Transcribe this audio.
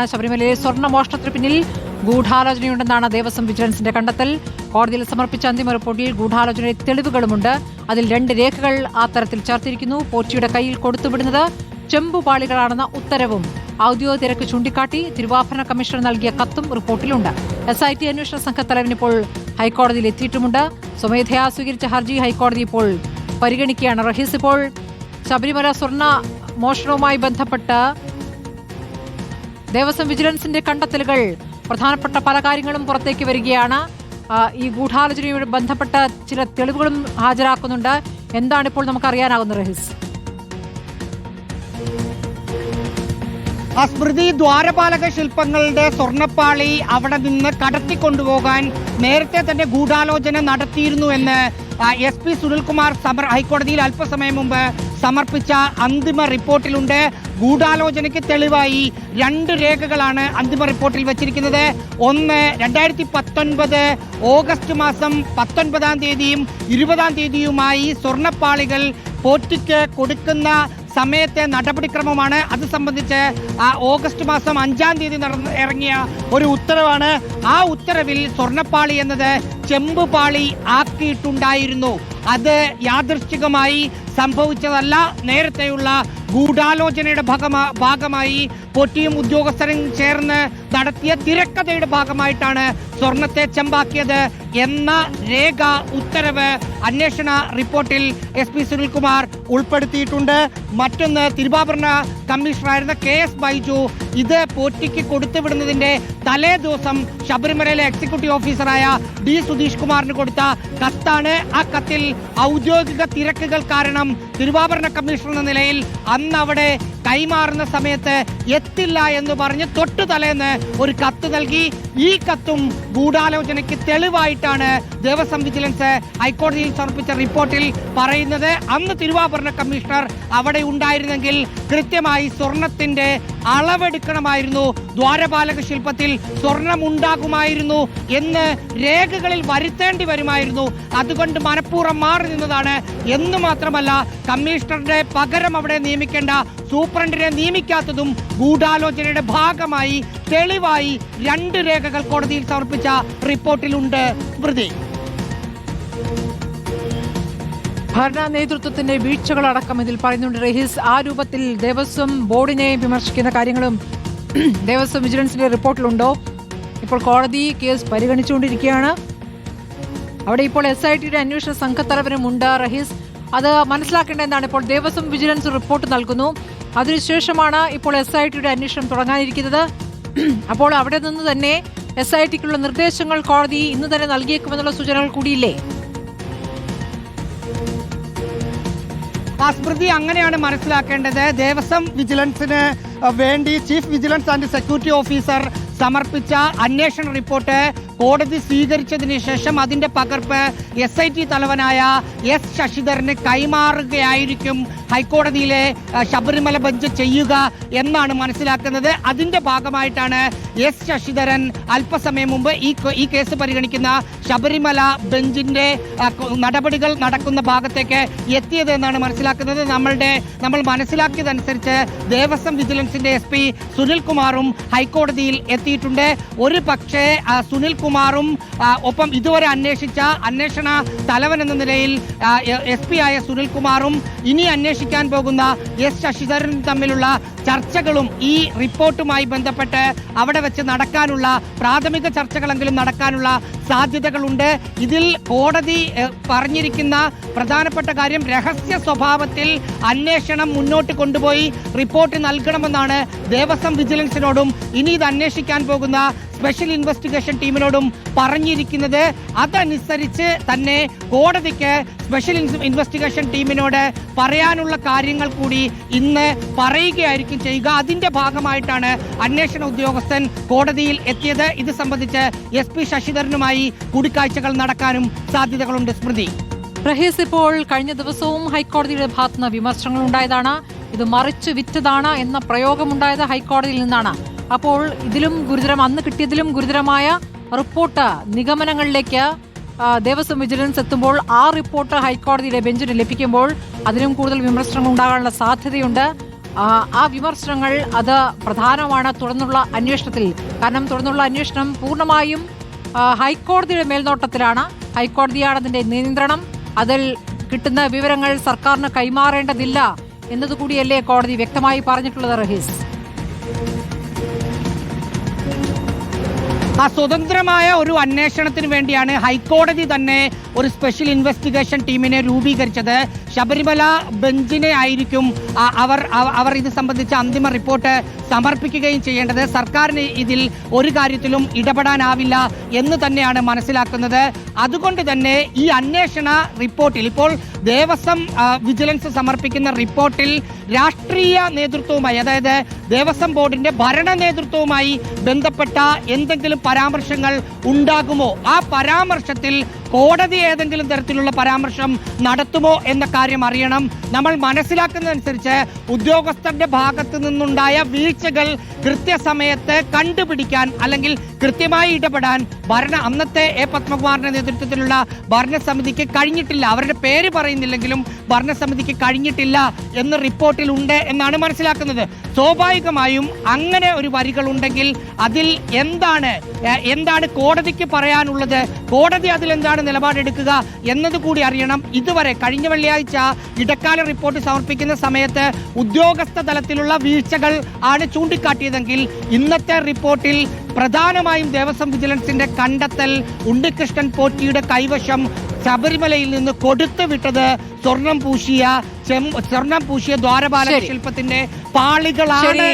ശബരിമലയിലെ സ്വർണ്ണ മോഷണത്തിന് പിന്നിൽ ഗൂഢാലോചനയുണ്ടെന്നാണ് ദേവസ്വം വിജിലൻസിന്റെ കണ്ടെത്തൽ. കോടതിയിൽ സമർപ്പിച്ച അന്തിമ റിപ്പോർട്ടിൽ ഗൂഢാലോചനയുടെ തെളിവുകളുമുണ്ട്. അതിൽ 2 രേഖകൾ ആ തരത്തിൽ ചേർത്തിരിക്കുന്നു. പോറ്റിയുടെ കയ്യിൽ കൊടുത്തുവിടുന്നത് ചെമ്പുപാളികളാണെന്ന ഉത്തരവും ഔദ്യോഗിക തിരക്ക് ചൂണ്ടിക്കാട്ടി തിരുവാഭരണ കമ്മീഷണർ നൽകിയ കത്തും റിപ്പോർട്ടിലുണ്ട്. SIT അന്വേഷണ സംഘത്തലവൻ ഇപ്പോൾ ഹൈക്കോടതിയിൽ എത്തിയിട്ടുമുണ്ട്. സ്വമേധയാ സ്വീകരിച്ച ഹർജി ഹൈക്കോടതി ഇപ്പോൾ പരിഗണിക്കുകയാണ്. റഹീസ്, ഇപ്പോൾ ശബരിമല സ്വർണ്ണ മോഷണവുമായി ബന്ധപ്പെട്ട് ദേവസ്വം വിജിലൻസിന്റെ കണ്ടെത്തലുകൾ, പ്രധാനപ്പെട്ട പല കാര്യങ്ങളും പുറത്തേക്ക് വരികയാണ്. ഈ ഗൂഢാലോചനയുമായി ബന്ധപ്പെട്ട ചില തെളിവുകളും ഹാജരാക്കുന്നുണ്ട്. എന്താണ് ഇപ്പോൾ നമുക്ക് അറിയാനാകുന്നത് റഹീസ്? സ്മൃതി, ദ്വാരപാലക ശില്പങ്ങളുടെ സ്വർണ്ണപ്പാളി അവിടെ നിന്ന് കടത്തിക്കൊണ്ടുപോകാൻ നേരത്തെ തന്നെ ഗൂഢാലോചന നടത്തിയിരുന്നു എന്ന് SP സുനിൽകുമാർ ഹൈക്കോടതിയിൽ അല്പസമയം മുമ്പ് സമർപ്പിച്ച അന്തിമ റിപ്പോർട്ടിലുണ്ട്. ഗൂഢാലോചനയ്ക്ക് തെളിവായി 2 രേഖകളാണ് അന്തിമ റിപ്പോർട്ടിൽ വെച്ചിരിക്കുന്നത്. ഒന്ന്, 2019 ഓഗസ്റ്റ് മാസം 19-ാം തീയതിയും 20-ാം തീയതിയുമായി സ്വർണ്ണപ്പാളികൾ പോറ്റിക്ക് കൊടുക്കുന്ന സമയത്തെ നടപടിക്രമമാണ്. അത് സംബന്ധിച്ച് ഓഗസ്റ്റ് മാസം 5-ാം തീയതി ഇറങ്ങിയ ഒരു ഉത്തരവാണ്. ആ ഉത്തരവിൽ സ്വർണ്ണപ്പാളി എന്നത് ചെമ്പുപാളി ആക്കിയിട്ടുണ്ടായിരുന്നു. അത് യാദൃശ്ചികമായി സംഭവിച്ചതല്ല. നേരത്തെയുള്ള ഗൂഢാലോചനയുടെ ഭാഗമായി പൊറ്റിയും ഉദ്യോഗസ്ഥരും ചേർന്ന് നടത്തിയ തിരക്കഥയുടെ ഭാഗമായിട്ടാണ് സ്വർണത്തെ ചെമ്പാക്കിയത് എന്ന രേഖ, ഉത്തരവ് അന്വേഷണ റിപ്പോർട്ടിൽ SP സുനിൽകുമാർ ഉൾപ്പെടുത്തിയിട്ടുണ്ട്. മറ്റൊന്ന്, തിരുവാഭരണ കമ്മീഷണറായിരുന്ന KS ബൈജു ഇത് പോറ്റിക്ക് കൊടുത്തുവിടുന്നതിന്റെ തലേ ദിവസം ശബരിമലയിലെ എക്സിക്യൂട്ടീവ് ഓഫീസറായ D സുധീഷ് കുമാറിന് കൊടുത്ത കത്താണ്. ആ കത്തിൽ ഔദ്യോഗിക തിരക്കുകൾ കാരണം തിരുവാഭരണ കമ്മീഷണർ എന്ന നിലയിൽ അന്ന് അവിടെ കൈമാറുന്ന സമയത്ത് എത്തില്ല എന്ന് പറഞ്ഞ് തൊട്ടു തലേന്ന് ഒരു കത്ത് നൽകി. ഈ കത്തും ഗൂഢാലോചനയ്ക്ക് തെളിവായിട്ടാണ് ദേവസ്വം വിജിലൻസ് ഹൈക്കോടതിയിൽ സമർപ്പിച്ച റിപ്പോർട്ടിൽ പറയുന്നത്. അന്ന് തിരുവാഭരണ കമ്മീഷണർ അവിടെ ഉണ്ടായിരുന്നെങ്കിൽ കൃത്യമായി സ്വർണത്തിന്റെ അളവെടുക്കണമായിരുന്നു, ദ്വാരപാലക ശില്പത്തിൽ സ്വർണം ഉണ്ടാകുമായിരുന്നു എന്ന് രേഖകളിൽ വരുത്തേണ്ടി വരുമായിരുന്നു. അതുകൊണ്ട് മനഃപൂർവ്വം മാറി നിന്നതാണ് എന്ന് മാത്രമല്ല, കമ്മീഷണറുടെ പകരം അവിടെ നിയമിക്കേണ്ട സൂപ്രണ്ടിനെ നിയമിക്കാത്തതും ഗൂഢാലോചനയുടെ ഭാഗമായി തെളിവായി 2 രേഖകൾ കോടതിയിൽ സമർപ്പിച്ച റിപ്പോർട്ടിലുണ്ട്. സ്മൃതി, ഭരണ നേതൃത്വത്തിന്റെ വീഴ്ചകളടക്കം ഇതിൽ പറയുന്നുണ്ട് റഹീസ്. ആ രൂപത്തിൽ ദേവസ്വം ബോർഡിനെ വിമർശിക്കുന്ന കാര്യങ്ങളും ദേവസ്വം വിജിലൻസിന്റെ റിപ്പോർട്ടിലുണ്ടോ? ഇപ്പോൾ കോടതി കേസ് പരിഗണിച്ചുകൊണ്ടിരിക്കുകയാണ്. അവിടെ ഇപ്പോൾ SITയുടെ അന്വേഷണ സംഘത്തലവനുമുണ്ട്. റഹീസ്, അത് മനസ്സിലാക്കേണ്ട എന്താണ്? ഇപ്പോൾ ദേവസ്വം വിജിലൻസ് റിപ്പോർട്ട് നൽകുന്നു. അതിനുശേഷമാണ് ഇപ്പോൾ SITയുടെ അന്വേഷണം തുടങ്ങാനിരിക്കുന്നത്. അപ്പോൾ അവിടെ നിന്ന് തന്നെ SITക്കുള്ള നിർദ്ദേശങ്ങൾ കോടതി ഇന്ന് തന്നെ നൽകിയേക്കുമെന്നുള്ള സൂചനകൾ കൂടിയില്ലേ? സ്മൃതി, അങ്ങനെയാണ് മനസ്സിലാക്കേണ്ടത്. ദേവസ്വം വിജിലൻസിന് വേണ്ടി chief vigilance and security officer സമർപ്പിച്ച അന്വേഷണ റിപ്പോർട്ട് കോടതി സ്വീകരിച്ചതിന് ശേഷം അതിന്റെ പകർപ്പ് SIT തലവനായ S ശശിധരന് കൈമാറുകയായിരിക്കും ഹൈക്കോടതിയിലെ ശബരിമല ബെഞ്ച് ചെയ്യുക എന്നാണ് മനസ്സിലാക്കുന്നത്. അതിന്റെ ഭാഗമായിട്ടാണ് S ശശിധരൻ അല്പസമയം മുമ്പ് ഈ കേസ് പരിഗണിക്കുന്ന ശബരിമല ബെഞ്ചിന്റെ നടപടികൾ നടക്കുന്ന ഭാഗത്തേക്ക് എത്തിയത് എന്നാണ് മനസ്സിലാക്കുന്നത്. നമ്മൾ മനസ്സിലാക്കിയതനുസരിച്ച് ദേവസ്വം വിജിലൻസിന്റെ SP സുനിൽകുമാറും ഹൈക്കോടതിയിൽ എത്തിയിട്ടുണ്ട്. ഒരു പക്ഷേ സുനിൽകുമാറും ഒപ്പം ഇതുവരെ അന്വേഷിച്ച അന്വേഷണ തലവൻ എന്ന നിലയിൽ SP ആയ സുനിൽകുമാറും ഇനി അന്വേഷിക്കാൻ പോകുന്ന S ശശിധരനും തമ്മിലുള്ള ചർച്ചകളും ഈ റിപ്പോർട്ടുമായി ബന്ധപ്പെട്ട് അവിടെ വെച്ച് നടക്കാനുള്ള പ്രാഥമിക ചർച്ചകളെങ്കിലും നടക്കാനുള്ള സാധ്യതകളുണ്ട്. ഇതിൽ കോടതി പറഞ്ഞിരിക്കുന്ന പ്രധാനപ്പെട്ട കാര്യം, രഹസ്യ സ്വഭാവത്തിൽ അന്വേഷണം മുന്നോട്ട് കൊണ്ടുപോയി റിപ്പോർട്ട് നൽകണമെന്നാണ് ദേവസ്വം വിജിലൻസിനോടും ഇനി ഇത് അന്വേഷിക്കാൻ പോകുന്ന സ്പെഷ്യൽ ഇൻവെസ്റ്റിഗേഷൻ ടീമിനോടും പറഞ്ഞിരിക്കുന്നത്. അതനുസരിച്ച് തന്നെ കോടതിക്ക് സ്പെഷ്യൽ ഇൻവെസ്റ്റിഗേഷൻ ടീമിനോട് പറയാനുള്ള കാര്യങ്ങൾ കൂടി ഇന്ന് പറയുകയായിരിക്കും ചെയ്യുക. അതിന്റെ ഭാഗമായിട്ടാണ് അന്വേഷണ ഉദ്യോഗസ്ഥൻ കോടതിയിൽ എത്തിയത്. ഇത് സംബന്ധിച്ച് SP ശശിധരനുമായി കൂടിക്കാഴ്ചകൾ നടക്കാനും സാധ്യതകളുണ്ട്. സ്മൃതി, റഹീസ്, ഇപ്പോൾ കഴിഞ്ഞ ദിവസവും ഹൈക്കോടതിയുടെ ഭാഗത്തുനിന്ന് വിമർശനങ്ങൾ ഉണ്ടായതാണ്. ഇത് മറിച്ച് വിറ്റതാണ് എന്ന പ്രയോഗമുണ്ടായത് ഹൈക്കോടതിയിൽ നിന്നാണ്. അപ്പോൾ അന്ന് കിട്ടിയതിലും ഗുരുതരമായ റിപ്പോർട്ട് നിഗമനങ്ങളിലേക്ക് ദേവസ്വം വിജിലൻസ് എത്തുമ്പോൾ, ആ റിപ്പോർട്ട് ഹൈക്കോടതിയുടെ ബെഞ്ചിന് ലഭിക്കുമ്പോൾ അതിലും കൂടുതൽ വിമർശനങ്ങൾ ഉണ്ടാകാനുള്ള സാധ്യതയുണ്ട്. ആ വിമർശനങ്ങൾ അത് പ്രധാനമാണ് തുടർന്നുള്ള അന്വേഷണത്തിൽ. കാരണം തുടർന്നുള്ള അന്വേഷണം പൂർണ്ണമായും ഹൈക്കോടതിയുടെ മേൽനോട്ടത്തിലാണ്. ഹൈക്കോടതിയാണ് അതിന്റെ നിയന്ത്രണം. അതിൽ കിട്ടുന്ന വിവരങ്ങൾ സർക്കാരിന് കൈമാറേണ്ടതില്ല എന്നതുകൂടിയല്ലേ കോടതി വ്യക്തമായി പറഞ്ഞിട്ടുള്ളത് റഹീസ്? ആ സ്വതന്ത്രമായ ഒരു അന്വേഷണത്തിന് വേണ്ടിയാണ് ഹൈക്കോടതി തന്നെ ഒരു സ്പെഷ്യൽ ഇൻവെസ്റ്റിഗേഷൻ ടീമിനെ രൂപീകരിച്ചത്. ശബരിമല ബെഞ്ചിനെ ആയിരിക്കും അവർ ഇത് സംബന്ധിച്ച അന്തിമ റിപ്പോർട്ട് സമർപ്പിക്കുകയും ചെയ്യേണ്ടത്. സർക്കാരിന് ഇതിൽ ഒരു കാര്യത്തിലും ഇടപെടാനാവില്ല എന്ന് തന്നെയാണ് മനസ്സിലാക്കുന്നത്. അതുകൊണ്ട് തന്നെ ഈ അന്വേഷണ റിപ്പോർട്ടിൽ ഇപ്പോൾ ദേവസ്വം വിജിലൻസ് സമർപ്പിക്കുന്ന റിപ്പോർട്ടിൽ രാഷ്ട്രീയ നേതൃത്വവുമായി, അതായത് ദേവസ്വം ബോർഡിന്റെ ഭരണ നേതൃത്വവുമായി ബന്ധപ്പെട്ട എന്തെങ്കിലും പരാമർശങ്ങൾ ഉണ്ടാകുമോ, ആ പരാമർശത്തിൽ കോടതി ഏതെങ്കിലും തരത്തിലുള്ള പരാമർശം നടത്തുമോ എന്ന കാര്യം അറിയണം. നമ്മൾ മനസ്സിലാക്കുന്നതനുസരിച്ച് ഉദ്യോഗസ്ഥരുടെ ഭാഗത്തു നിന്നുണ്ടായ വീഴ്ചകൾ കൃത്യസമയത്ത് കണ്ടുപിടിക്കാൻ അല്ലെങ്കിൽ കൃത്യമായി ഇടപെടാൻ അന്നത്തെ എ പത്മകുമാറിന്റെ നേതൃത്വത്തിലുള്ള ഭരണസമിതിക്ക് കഴിഞ്ഞിട്ടില്ല. അവരുടെ പേര് പറയുന്നില്ലെങ്കിലും ഭരണസമിതിക്ക് കഴിഞ്ഞിട്ടില്ല എന്ന് റിപ്പോർട്ടിൽ ഉണ്ട് എന്നാണ് മനസ്സിലാക്കുന്നത്. സ്വാഭാവികമായും അങ്ങനെ ഒരു വരികൾ ഉണ്ടെങ്കിൽ അതിൽ എന്താണ് കോടതിക്ക് പറയാനുള്ളത്, കോടതി അതിലെന്താണ് നിലപാടെടുക്കുക എന്നതുകൂടി അറിയണം. ഇതുവരെ കഴിഞ്ഞ വെള്ളിയാഴ്ച ഇടക്കാല റിപ്പോർട്ട് സമർപ്പിക്കുന്ന സമയത്ത് ഉദ്യോഗസ്ഥ തലത്തിലുള്ള വീഴ്ചകൾ ആണ് ചൂണ്ടിക്കാട്ടിയതെങ്കിൽ ഇന്നത്തെ റിപ്പോർട്ടിൽ പ്രധാനമായും ദേവസ്വം വിജിലൻസിന്റെ കണ്ടെത്തൽ ഉണ്ണികൃഷ്ണൻ പോറ്റിയുടെ കൈവശം ശബരിമലയിൽ നിന്ന് കൊടുത്തു വിട്ടത് സ്വർണം പൂശിയ ദ്വാരപാലക ശില്പത്തിന്റെ പാളികളാണ്.